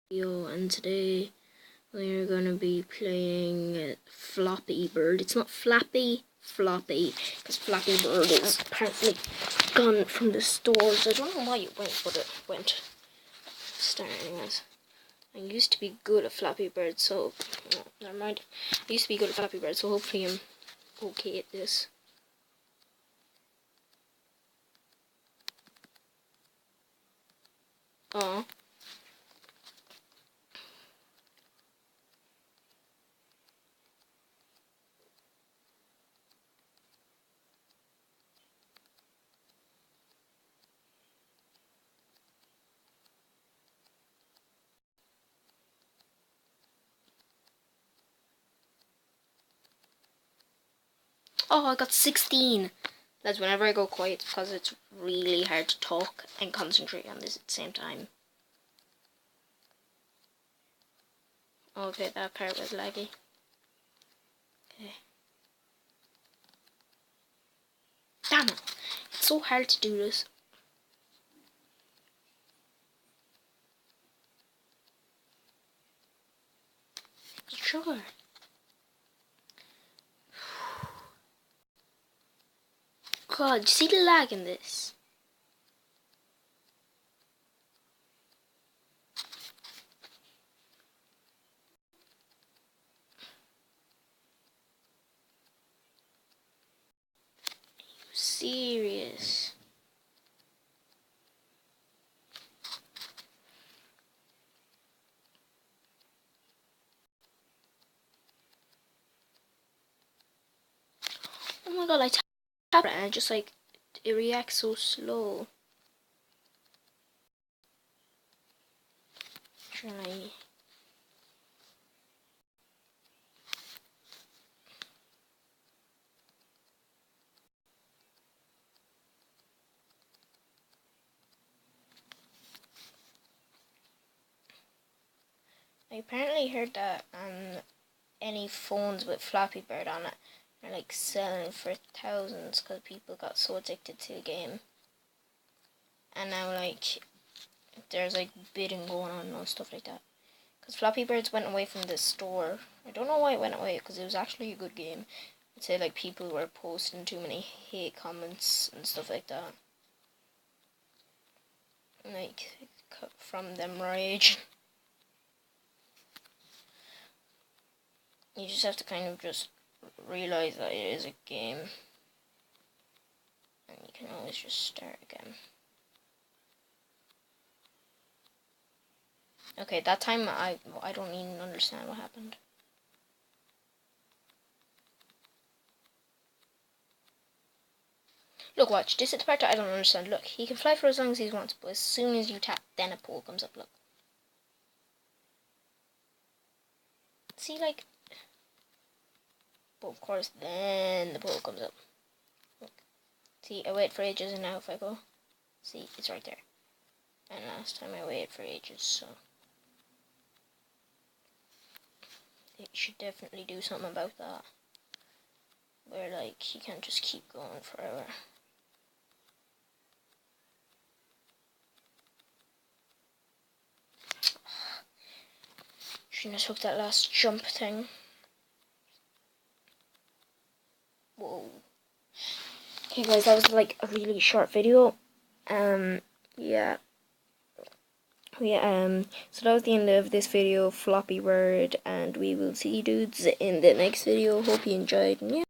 Yo, and today we're gonna be playing Floppy Bird. It's not Flappy, Floppy, because Flappy Bird is apparently gone from the stores. I don't know why it went, but it went. Anyways, I used to be good at Flappy Bird, so never mind. I used to be good at Flappy Bird, so hopefully I'm okay at this. Oh. Oh, I got 16. That's whenever I go quiet because it's really hard to talk and concentrate on this at the same time. Okay, that part was laggy. Okay. Damn it! It's so hard to do this. Sure. God, you see the lag in this? Serious. Oh my god, I tap it and it just like, it reacts so slow. Try. I apparently heard that any phones with Flappy Bird on it are like selling for thousands because people got so addicted to the game. And now like there's like bidding going on and stuff like that. Because Flappy Birds went away from the store. I don't know why it went away because it was actually a good game. I'd say like people were posting too many hate comments and stuff like that. Like from them rage. You just have to kind of just realize that it is a game. And you can always just start again. Okay, that time I don't even understand what happened. Look, watch. This is the part that I don't understand. Look, he can fly for as long as he wants, but as soon as you tap, then a pole comes up. Look. See, like... But of course, then the pole comes up. Look. See, I wait for ages, and now if I go... See, it's right there. And last time I waited for ages, so... They should definitely do something about that. Where, like, you can't just keep going forever. Shouldn't have took that last jump thing. Whoa. Okay guys, that was like a really short video. Yeah. So that was the end of this video, Floppy Bird, and we will see you dudes in the next video. Hope you enjoyed, and yeah.